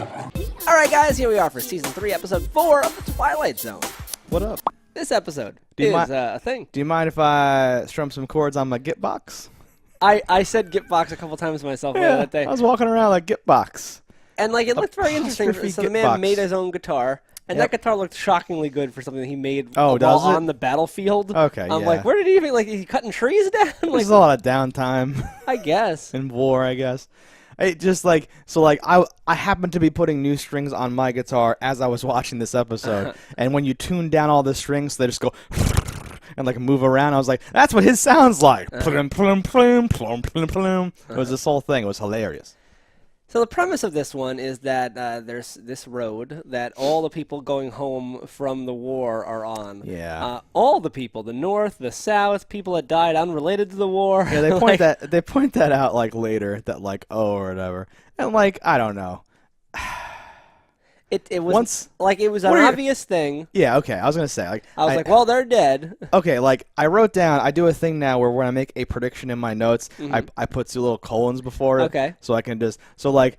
All right, guys, here we are for Season 3, Episode 4 of the Twilight Zone. What up? This episode is a thing. Do you mind if I strum some chords on my Gitbox? I said Gitbox a couple times myself that day. I was walking around like Gitbox. And like it looked very interesting. So the man made his own guitar. And that guitar looked shockingly good for something he made while on the battlefield. Okay, I'm like, where did he even, like, he cutting trees down? There's a lot of downtime. I guess. In war, I guess. It just like, I happened to be putting new strings on my guitar as I was watching this episode. And when you tune down all the strings, they just go and like move around. I was like, that's what his sounds like. Plum, plum, plum, plum, plum, plum. It was this whole thing. It was hilarious. So the premise of this one is that there's this road that all the people going home from the war are on. Yeah. All the people, the North, the South, people that died unrelated to the war. Yeah, they point that out like later, that like, or whatever. And like, I don't know. It was an obvious thing. Yeah, okay. I was gonna say I was like, well, they're dead. Okay, like I wrote down. I do a thing now where when I make a prediction in my notes, I put two little colons before it. Okay. So I can just like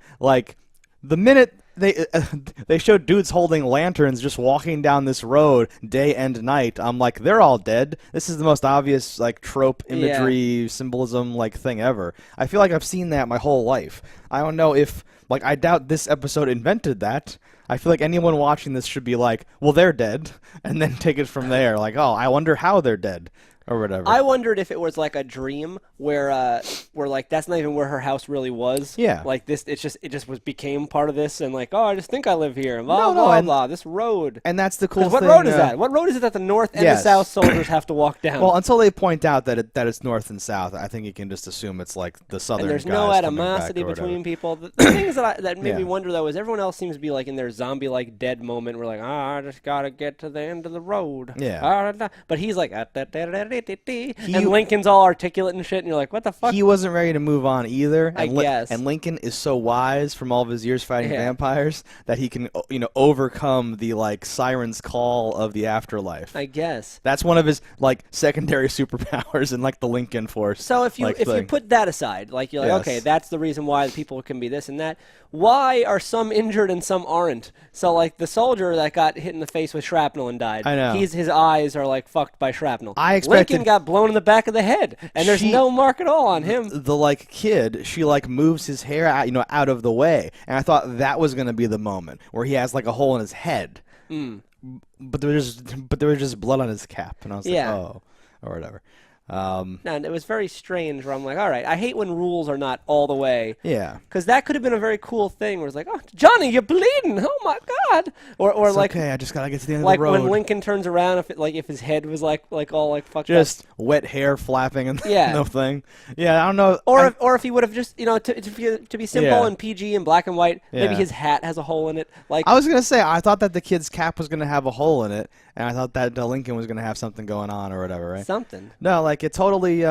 the minute they showed dudes holding lanterns just walking down this road day and night, I'm like, they're all dead. This is the most obvious like trope imagery symbolism like thing ever. I feel like I've seen that my whole life. I don't know if I doubt this episode invented that. I feel like anyone watching this should be like, well, they're dead, and then take it from there. Like, oh, I wonder how they're dead, or whatever. I wondered if it was like a dream where like that's not even where her house really was. Yeah. Like this, it just became part of this, and like, oh, I just think I live here. And blah blah blah. This road. And that's the cool thing. What road is that? What road is it that the North and the South soldiers have to walk down? Well, until they point out that it's North and South, I think you can just assume it's like the Southern. And there's guys no animosity between people. The things that made me wonder though is everyone else seems to be like in their zombie-like dead moment. We're like, I just gotta get to the end of the road. Yeah. But he's like, and Lincoln's all articulate and shit, and you're like, what the fuck? He wasn't ready to move on either. I guess. And Lincoln is so wise from all of his years fighting vampires that he can, overcome the like siren's call of the afterlife. I guess. That's one of his like secondary superpowers in like the Lincoln Force. So if you put that aside, like you're like, okay, that's the reason why people can be this and that. Why are some injured and some aren't? So like the soldier that got hit in the face with shrapnel and died. I know. His eyes are like fucked by shrapnel. I expected Lincoln got blown in the back of the head, and there's no mark at all on him. The like kid, she like moves his hair out of the way, and I thought that was gonna be the moment where he has like a hole in his head. But there was just blood on his cap, and I was like, oh, or whatever. And it was very strange where I'm like, all right, I hate when rules are not all the way. Yeah. Because that could have been a very cool thing where it's like, oh, Johnny, you're bleeding. Oh, my God. Or it's like, okay, I just got to get to the end of the road. Like when Lincoln turns around, if his head was like all like fucked up. Just wet hair flapping and no thing. Yeah, I don't know. Or if he would have just, to be simple and PG and black and white, maybe his hat has a hole in it. Like I was going to say, I thought that the kid's cap was going to have a hole in it, and I thought that Lincoln was going to have something going on or whatever, right? Something. No, like it totally,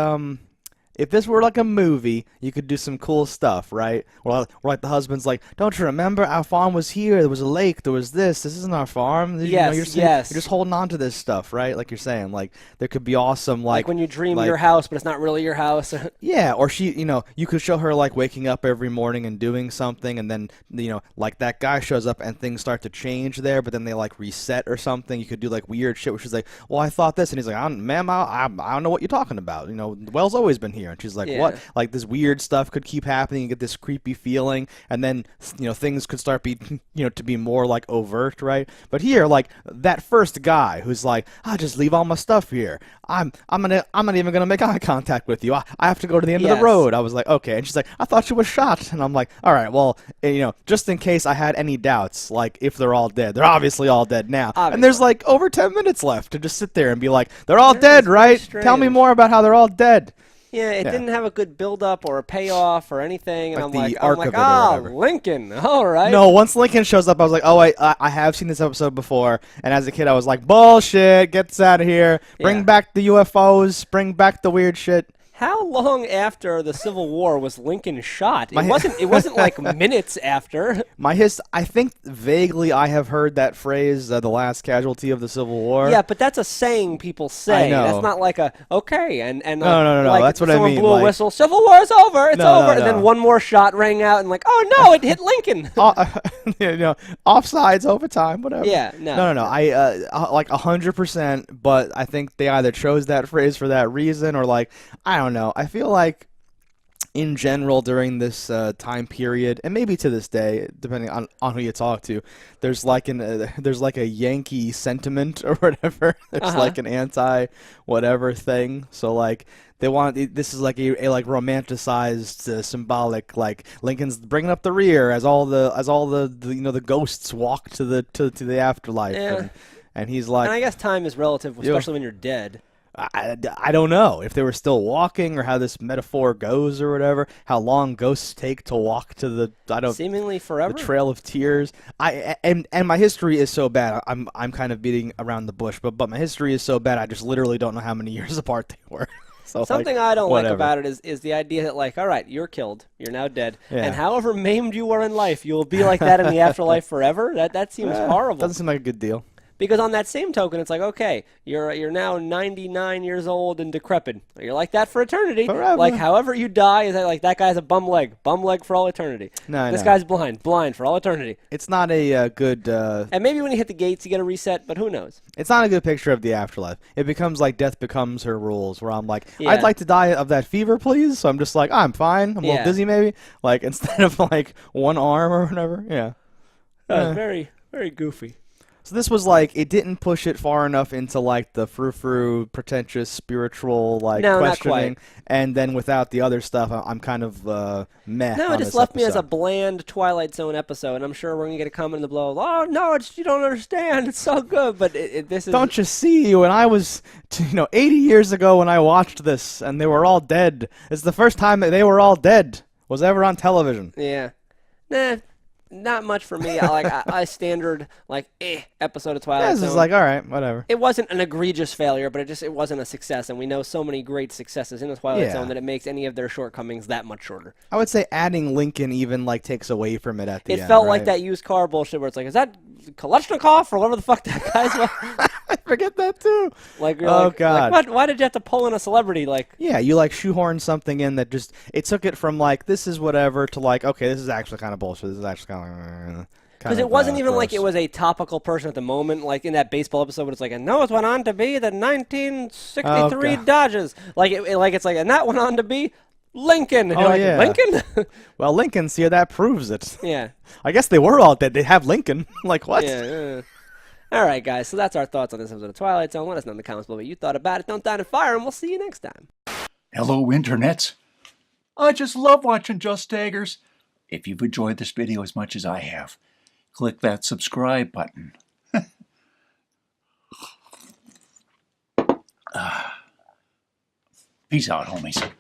if this were like a movie, you could do some cool stuff, right? Or like the husband's like, don't you remember? Our farm was here. There was a lake. There was this. This isn't our farm. Yes, you're just holding on to this stuff, right? Like you're saying, like there could be awesome, like when you dream your house, but it's not really your house. Yeah, or she, you could show her like waking up every morning and doing something, and then like that guy shows up and things start to change there, but then they like reset or something. You could do like weird shit where she's like, well, I thought this, and he's like, ma'am, I don't know what you're talking about. The well's always been here. And she's like, what? Like this weird stuff could keep happening. You get this creepy feeling, and then things could start to be more like overt, right? But here, like that first guy who's like, I'll just leave all my stuff here. I'm not even gonna make eye contact with you. I have to go to the end of the road. I was like, okay. And she's like, I thought you was shot. And I'm like, all right, well, just in case I had any doubts, like if they're all dead, they're obviously all dead now. Obviously. And there's like over 10 minutes left to just sit there and be like, they're all dead, right? Tell me more about how they're all dead. Yeah, it didn't have a good build-up or a payoff or anything, and I'm like, Lincoln, all right. No, once Lincoln shows up, I was like, oh, I have seen this episode before, and as a kid, I was like, bullshit, get this out of here, bring back the UFOs, bring back the weird shit. How long after the Civil War was Lincoln shot? It wasn't like minutes after. I think vaguely I have heard that phrase, the last casualty of the Civil War. Yeah, but that's a saying people say. I know. That's not like a okay and no. Like That's what I mean. Someone blew a like, whistle. Civil War's over. It's No, over. no, And then no. one more shot rang out, and like, oh no, it hit Lincoln. Offsides, overtime, whatever. Yeah, no. I like 100%. But I think they either chose that phrase for that reason, or like I don't know. I feel like in general during this time period, and maybe to this day, depending on who you talk to, there's like a Yankee sentiment or whatever. There's like an anti whatever thing. So like this is like a like romanticized symbolic, like Lincoln's bringing up the rear as all the the ghosts walk to the afterlife. Yeah. And he's like, And I guess time is relative, especially when you're dead. I don't know if they were still walking or how this metaphor goes or whatever. How long ghosts take to walk to Seemingly forever. the Trail of Tears. And my history is so bad. I'm kind of beating around the bush, but my history is so bad. I just literally don't know how many years apart they were. So Something I don't like about it is the idea that, like, all right, you're killed, you're now dead, and however maimed you were in life, you'll be like that in the afterlife forever. That seems horrible. Doesn't seem like a good deal. Because on that same token, it's like, okay, you're now 99 years old and decrepit. You're like that for eternity. Forever. Like, however you die, is that like that guy's a bum leg for all eternity. This guy's blind for all eternity. It's not a good. And maybe when you hit the gates, you get a reset, but who knows? It's not a good picture of the afterlife. It becomes like death becomes her rules, where I'm like, Yeah. I'd like to die of that fever, please. So I'm just like, I'm fine. I'm a little dizzy, maybe. Like instead of like one arm or whatever. Yeah. Very, very goofy. So this was like, it didn't push it far enough into like the frou-frou, pretentious, spiritual like No, not questioning, quite. and then without the other stuff, I'm kind of meh. No, on it just this left me as a episode. bland Twilight Zone episode, and I'm sure we're gonna get a comment in the below. Oh no, you don't understand. It's so good, but this is. Don't you see? When I was, 80 years ago when I watched this, and they were all dead. It's the first time that they were all dead was ever on television. Yeah. Nah. Not much for me. I standard episode of Twilight This Zone. is like, all right, whatever. It wasn't an egregious failure, but it wasn't a success, and we know so many great successes in the Twilight Zone that it makes any of their shortcomings that much shorter. I would say adding Lincoln even like takes away from it at the end. It felt right? like that used car bullshit where it's like, is that Kalashnikov or whatever the fuck that guy's? I forget that too. Like, you're Oh, like, God. like, why did you have to pull in a celebrity? Like, Yeah, you like shoehorn something in that just it took it from like this is whatever to like okay, this is actually kind of bullshit. This is actually kind of because it wasn't even like gross. it was a topical person at the moment, like in that baseball episode, when it's like, and those went on to be the 1963 Oh, God. Dodgers. It's like, and that went on to be Lincoln. And you're like, yeah. Lincoln? Well, Lincoln's here. That proves it. Yeah. I guess they were all dead. They have Lincoln. Like what? Yeah. All right, guys. So that's our thoughts on this episode of Twilight Zone. Let us know in the comments below what you thought about it. Don't die in fire, and we'll see you next time. Hello, internets. I just love watching JustDaggers. If you've enjoyed this video as much as I have, click that subscribe button. Peace out, homies.